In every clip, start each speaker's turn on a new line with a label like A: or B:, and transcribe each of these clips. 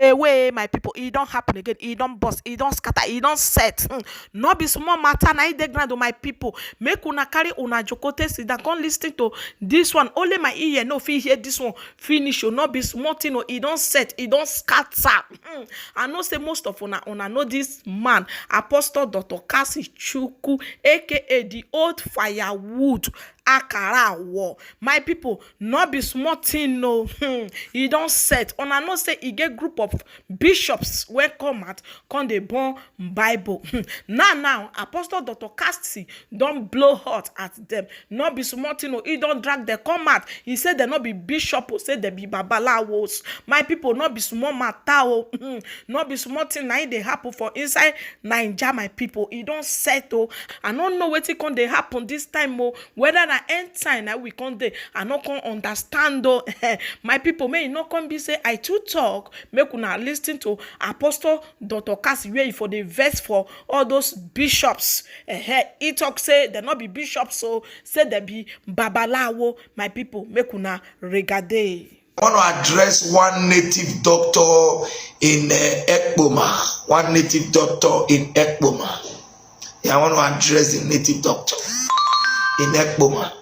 A: away, my people. It don't happen again. It don't bust. It don't scatter. It don't set. No be small matter. Na the ground, my people. Make una carry una jokote sit down. Come listen to this one. Only my ear no fit hear this one finish. Oh, no be small thing. Oh, it don't set. It don't scatter. I know say most of una know this man, Apostle Dr Kassy Chukwu, aka the old firewood. Akara war, my people, not be small thing, no. He don't set. Una know say he get group of bishops when come out, come they burn Bible. Now, Apostle Dr Kassy don't blow hot at them. Not be small thing, no. He don't drag the come out. He said they not be bishop, or say they be babalawos. My people, not be small matter, not be small thing. Now they happen for inside Nigeria, my people. He don't settle. I don't know what it can they happen this time, whether na end time na we come dey. I no come understand though. My people, may you not come be say I too talk. Make una listen to Apostle Dr Kassy where for the verse for all those bishops. He talk say they not be bishops, so say they be babalawo. My people, make una regade.
B: I want to address one native doctor in Ekboma. One native doctor in Ekboma. Yeah, I want to address the native doctor in Ekboma.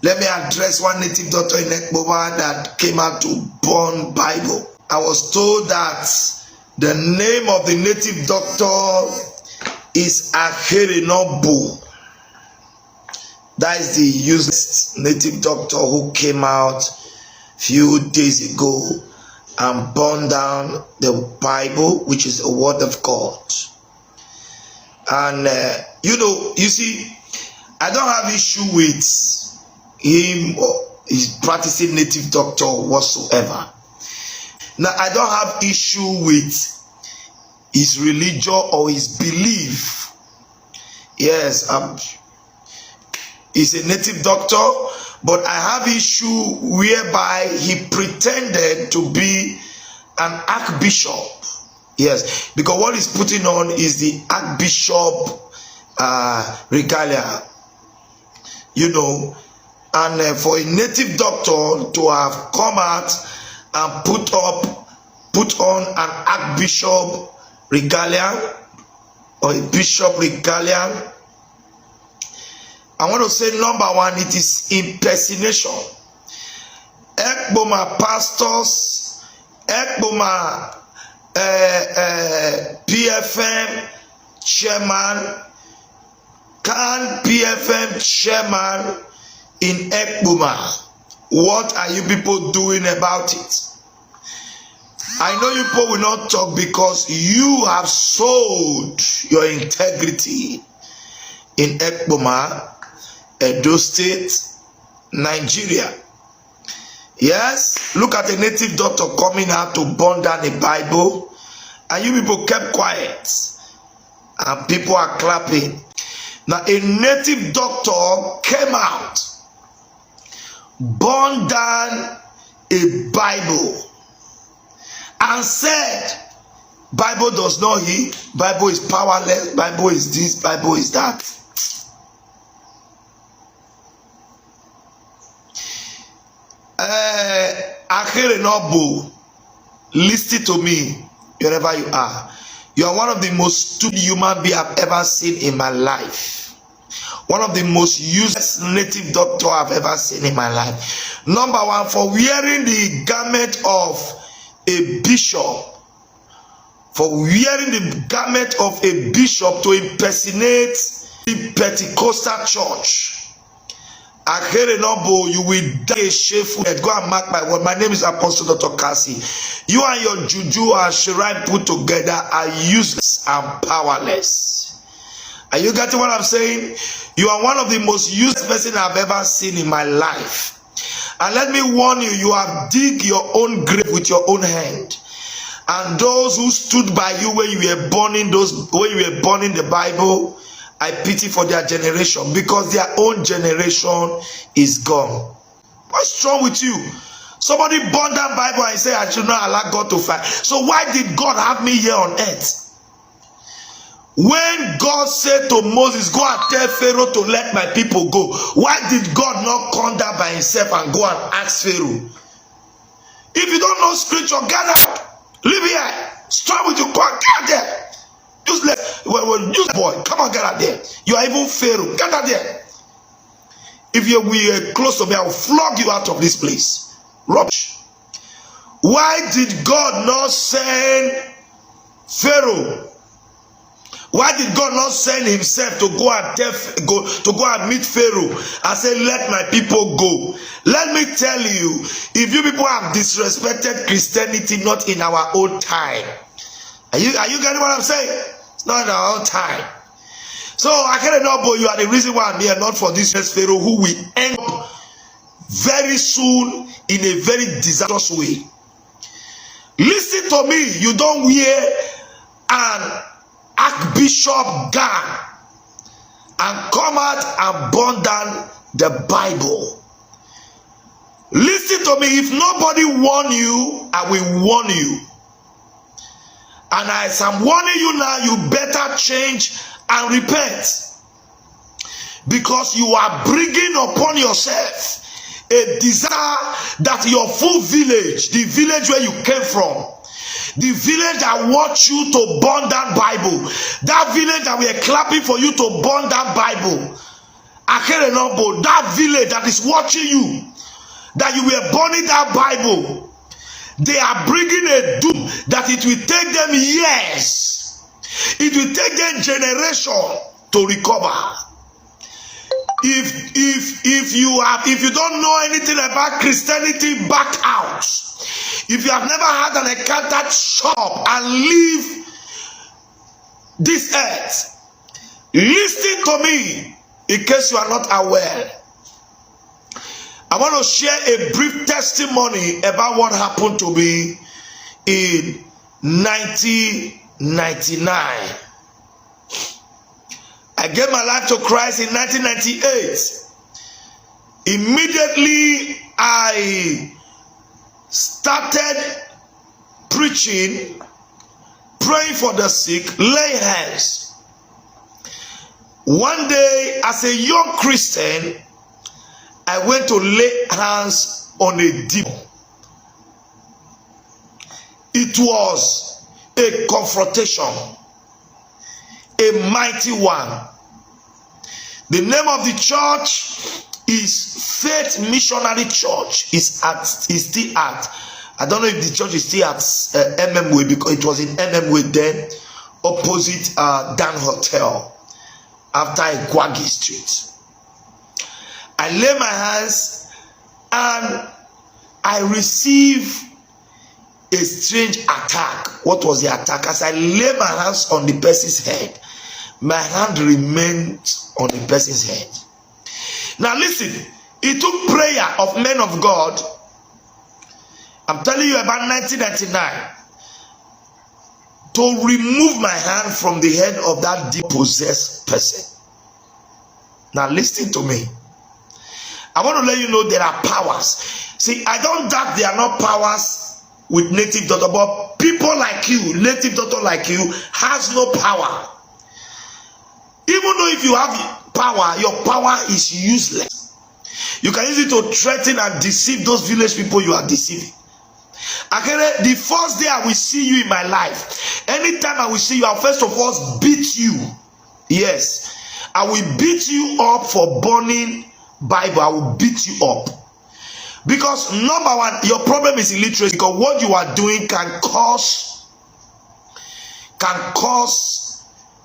B: Let me address one native doctor in Ekboma that came out to burn Bible. I was told that the name of the native doctor is Aherenobu. That is the useless native doctor who came out few days ago and burned down the Bible, which is the word of God. And you see, I don't have issue with him or his practicing native doctor whatsoever. Now, I don't have issue with his religion or his belief. Yes, he's a native doctor, but I have issue whereby he pretended to be an archbishop. Yes, because what he's putting on is the archbishop regalia, and for a native doctor to have come out and put on an archbishop regalia or a bishop regalia, I want to say number one, it is impersonation. Ekboma pastors, Ekboma PFM chairman, can PFM chairman in Ekboma, what are you people doing about it? I know you people will not talk because you have sold your integrity in Ekboma, Edo State, Nigeria. Yes, look at a native doctor coming out to burn down a Bible, and you people kept quiet, and people are clapping. Now, a native doctor came out, burned down a Bible, and said, Bible does not heal, Bible is powerless, Bible is this, Bible is that. Aherenobu, listen to me wherever you are. You are one of the most stupid human beings I've ever seen in my life. One of the most useless native doctor I've ever seen in my life. Number one, for wearing the garment of a bishop. For wearing the garment of a bishop to impersonate the Pentecostal church. Aherenobu, you will die a shameful death. Go and mark my word. My name is Apostle Dr Kassy. You and your juju and shrine put together are useless and powerless. Are you getting what I'm saying? You are one of the most useless person I've ever seen in my life. And let me warn you, you have dig your own grave with your own hand. And those who stood by you when you were burning the Bible, I pity for their generation, because their own generation is gone. What's wrong with you? Somebody burned that Bible and say, I should not allow God to fight. So why did God have me here on earth? When God said to Moses, go and tell Pharaoh to let my people go, why did God not come down by himself and go and ask Pharaoh? If you don't know scripture, get out. Live here. Start with your car. Get out there. Useless. Use boy. Come on, get out there. You are even Pharaoh. Get out there. If you were close to me, I will flog you out of this place. Rubbish. Why did God not send Pharaoh? Why did God not send himself to go and meet Pharaoh and say, let my people go? Let me tell you, if you people have disrespected Christianity, not in our own time. Are you getting what I'm saying? It's not in our own time. So I can't know, but you are the reason why I'm here, not for this Pharaoh who will end up very soon in a very disastrous way. Listen to me, you don't wear an Archbishop gown and come out and burn down the Bible. Listen to me, if nobody warn you, I will warn you. And as I'm warning you now, you better change and repent. Because you are bringing upon yourself a desire that your full village, the village where you came from, the village that wants you to burn that Bible, that village that we are clapping for you to burn that Bible, that village that is watching you, that you were burning that Bible, they are bringing a doom that it will take them years, it will take them generation to recover. If you don't know anything about Christianity, back out. If you have never had an encounter, shop and leave this earth. Listen to me in case you are not aware. I want to share a brief testimony about what happened to me in 1999. I gave my life to Christ in 1998. Immediately, I started preaching, praying for the sick, lay hands. One day, as a young Christian, I went to lay hands on a demon. It was a confrontation, a mighty one. The name of the church is Faith Missionary Church. It's still at, I don't know if the church is still at MMW, because it was in MMW then, opposite Dan Hotel, after Igwagi Street. I lay my hands and I received a strange attack. What was the attack? As I lay my hands on the person's head, my hand remained on the person's head. Now listen, it took prayer of men of God. I'm telling you about 1999 to remove my hand from the head of that depossessed person. Now listen to me. I want to let you know there are powers. See, I don't doubt there are not powers with native doctor, but people like you, native doctor like you, has no power. Even though if you have power, your power is useless. You can use it to threaten and deceive those village people you are deceiving. Okay, the first day I will see you in my life, anytime I will see you, I'll first of all beat you. Yes, I will beat you up for burning Bible. I will beat you up. Because number one, your problem is illiteracy. Because what you are doing can cause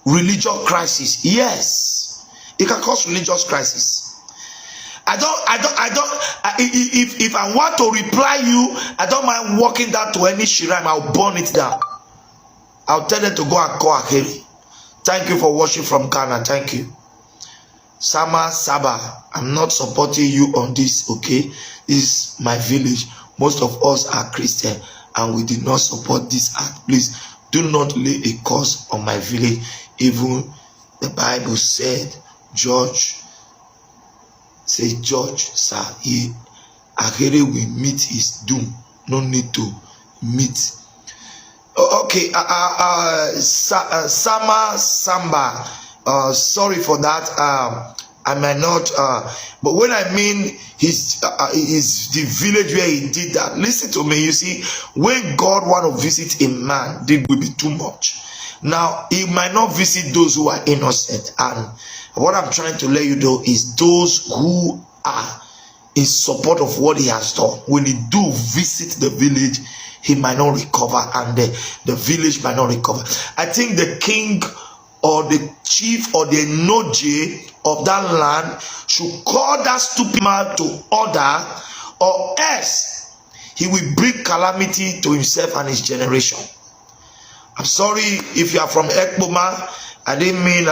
B: religious crisis. Yes, it can cause religious crisis. If I want to reply you, I don't mind walking down to any shrine. I'll burn it down. I'll tell them to go and call Akeri. Thank you for watching from Ghana. Thank you. Sama Saba, I'm not supporting you on this, okay? This is my village. Most of us are Christian and we did not support this act. Please do not lay a curse on my village. Even the Bible said, George, sir, Akere will meet his doom. No need to meet. Okay, Sama Samba. Sorry for that. I might not, but when I mean his the village where he did that, listen to me. You see, when God want to visit a man, it will be too much. Now, he might not visit those who are innocent. And what I'm trying to let you know is those who are in support of what he has done. When he do visit the village, he might not recover, and the village might not recover. I think the king or the chief or the noje of that land should call that stupid man to order, or else he will bring calamity to himself and his generation. I'm sorry if you are from Ekpoma. I didn't mean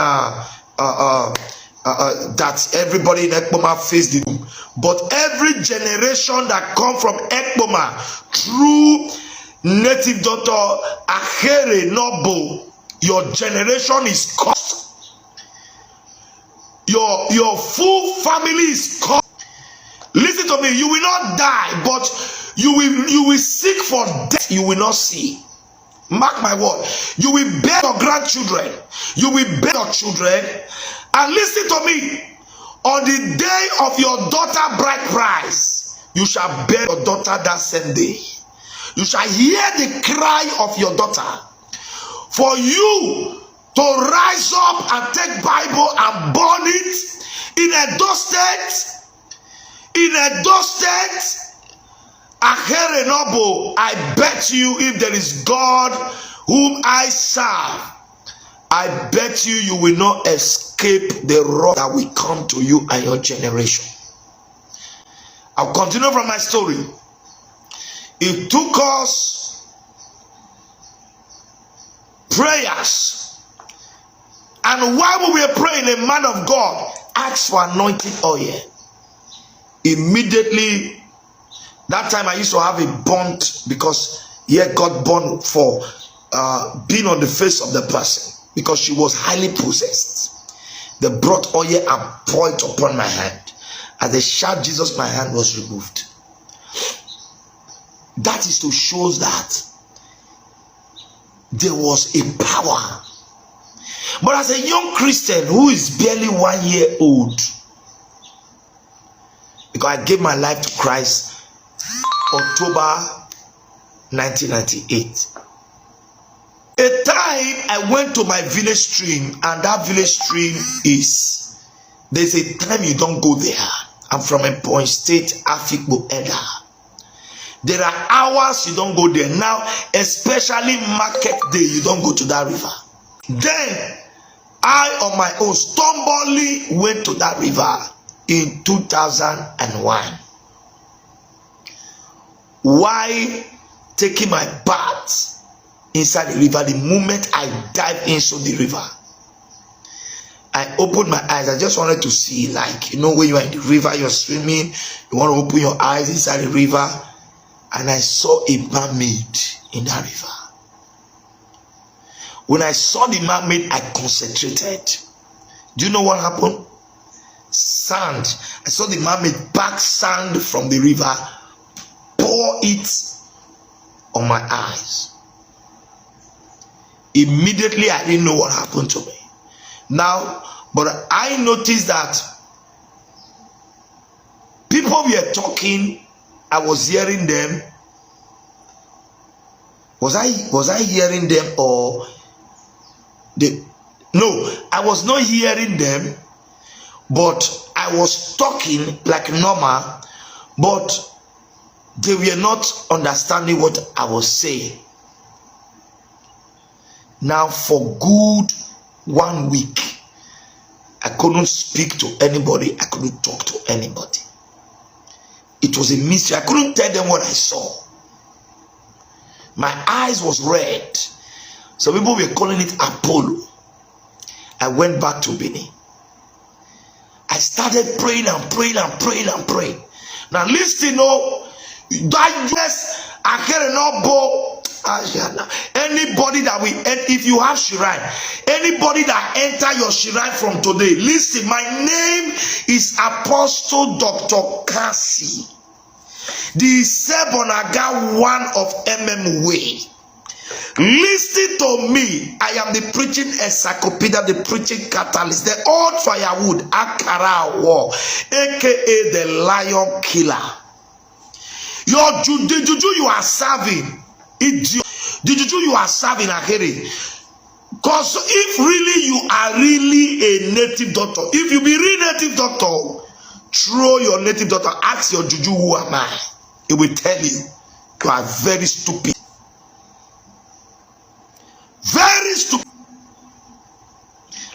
B: that everybody in Ekpoma faced the doom, but every generation that come from Ekpoma through native daughter Ahere Nobo, your generation is cursed. Your full family is cursed. Listen to me, you will not die, but you will seek for death you will not see. Mark my word. You will bear your grandchildren. You will bear your children. And listen to me. On the day of your daughter bride price, you shall bear your daughter that same day. You shall hear the cry of your daughter. For you to rise up and take Bible and burn it in Edo State. In Edo State. I bet you, if there is God whom I serve, I bet you will not escape the wrath that will come to you and your generation. I'll continue from my story. It took us prayers, and while we were praying, a man of God asked for anointing oil. Immediately, that time I used to have a bond, because God born for being on the face of the person, because she was highly possessed. They brought oil and poured upon my hand. As they shout Jesus, my hand was removed. That is to show that there was a power. But as a young Christian who is barely 1 year old, because I gave my life to Christ October 1998. A time I went to my village stream, and that village stream is, there's a time you don't go there. I'm from a Point State, Afikpo Eda. There are hours you don't go there. Now, especially market day, you don't go to that river. Then, I on my own stumbly went to that river in 2001. Why taking my bath inside the river? The moment I dive into the river, I opened my eyes. I just wanted to see, like, you know, when you are in the river, you're swimming, you want to open your eyes inside the river, and I saw a mermaid in that river. When I saw the mermaid, I concentrated. Do you know what happened? Sand. I saw the mermaid back sand from the river, pour it on my eyes. Immediately, I didn't know what happened to me. Now, but I noticed that people were talking. I was hearing them. Was I hearing them, or no, I was not hearing them, but I was talking like normal, but they were not understanding what I was saying. Now, for good 1 week, I couldn't speak to anybody. I couldn't talk to anybody. It was a mystery. I couldn't tell them what I saw. My eyes was red. Some people were calling it Apollo. I went back to Benin. I started praying and praying and praying and praying. Now listen, that yes, I can't know. Anybody that we, if you have shrine, anybody that enter your shrine from today, listen, my name is Apostle Dr Kassy, the Sebonaga one of MM Way. Listen to me. I am the preaching encyclopedia, the preaching catalyst, the old firewood, Akara War, aka the lion killer. The juju you are serving, the juju you are serving, Aheri. Because if really you are really a native doctor, if you be real native doctor, throw your native doctor, ask your juju, who am I? It will tell you, you are very stupid. Very stupid.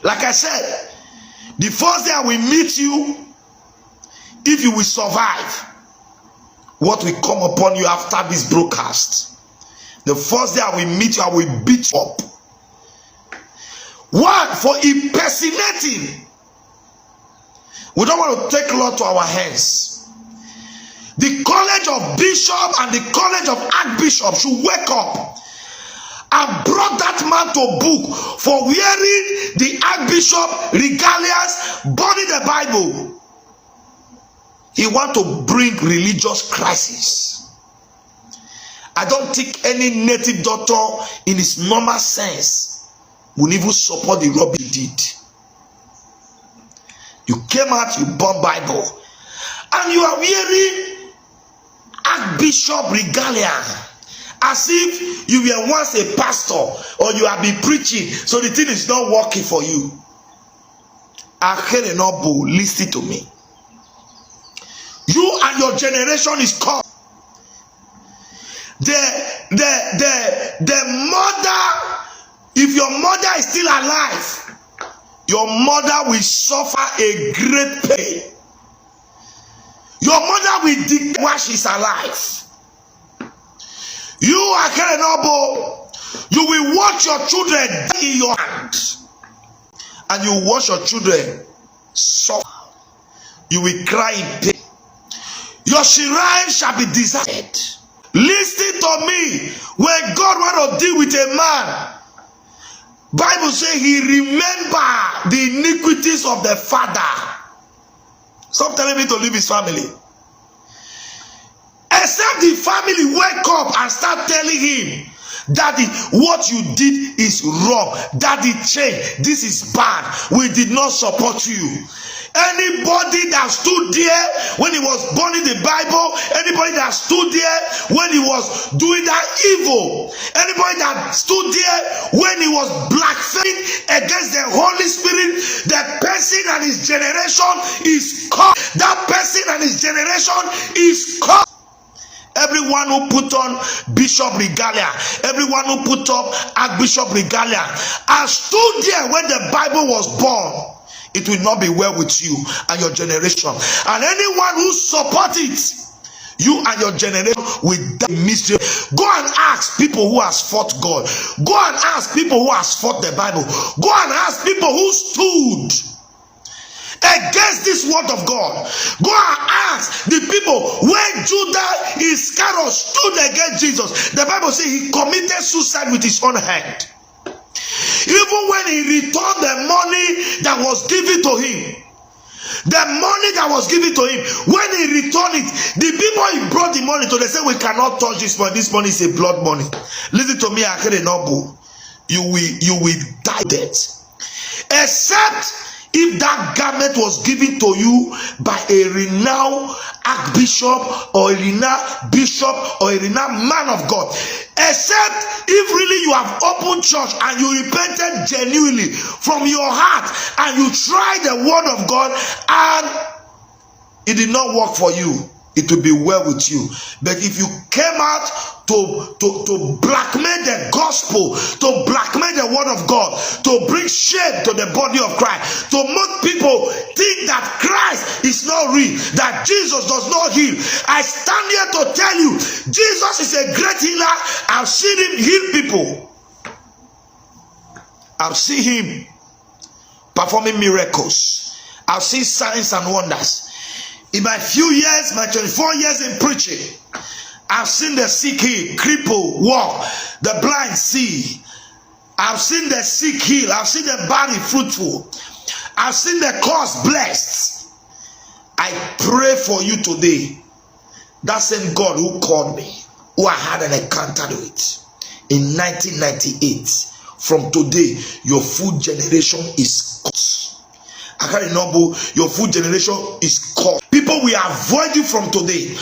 B: Like I said, the first day I will meet you, if you will survive what will come upon you after this broadcast. The first day I will meet you, I will beat you up. One, for impersonating. We don't want to take law to our hands. The College of Bishop and the College of Archbishop should wake up and brought that man to book for wearing the Archbishop regalias, burning the Bible. He want to bring religious crisis. I don't think any native doctor in his normal sense will even support the rubbish he did. You came out, you burned Bible, and you are wearing Archbishop regalia as if you were once a pastor or you have been preaching, so the thing is not working for you. Akerenobu, listen to me. You and your generation is called. The mother, if your mother is still alive, your mother will suffer a great pain. Your mother will dictate while she's alive. You are Akerenobu, you will watch your children die in your hand, and you watch your children suffer. You will cry in pain. Your shrine shall be deserted. Listen to me. When God want to deal with a man, Bible says he remember the iniquities of the father. Stop telling me to leave his family. Except the family wake up and start telling him, Daddy, what you did is wrong. Daddy, change. This is bad. We did not support you. Anybody that stood there when he was burning the Bible, anybody that stood there when he was doing that evil, anybody that stood there when he was blaspheming against the Holy Spirit, that person and his generation is caught. That person and his generation is caught. Everyone who put on Bishop regalia, everyone who put up Archbishop regalia, and stood there when the Bible was born, it will not be well with you and your generation. And anyone who support it, you and your generation will die in mystery. Go and ask people who has fought God. Go and ask people who has fought the Bible. Go and ask people who stood against this word of God. Go and ask the people when Judah Iscariot stood against Jesus. The Bible says he committed suicide with his own hand. Even when he returned the money that was given to him, the money that was given to him, when he returned it, the people he brought the money to, they said, we cannot touch this money. This money is a blood money. Listen to me, Akerenobu. You will die dead. Except if that garment was given to you by a renowned archbishop or a renowned bishop or a renowned man of God. Except if really you have opened church and you repented genuinely from your heart and you tried the word of God and it did not work for you, it will be well with you. But if you came out to blackmail the gospel, to blackmail the word of God, to bring shame to the body of Christ, to make people think that Christ is not real, that Jesus does not heal, I stand here to tell you, Jesus is a great healer. I've seen him heal people. I've seen him performing miracles. I've seen signs and wonders. In my few years, my 24 years in preaching, I've seen the sick heal, cripple walk, the blind see. I've seen the sick heal. I've seen the body fruitful. I've seen the cause blessed. I pray for you today. That same God who called me, who I had an encounter with, in 1998. From today, your food generation is cut. I can't remember, your food generation is cut. People will avoid you from today.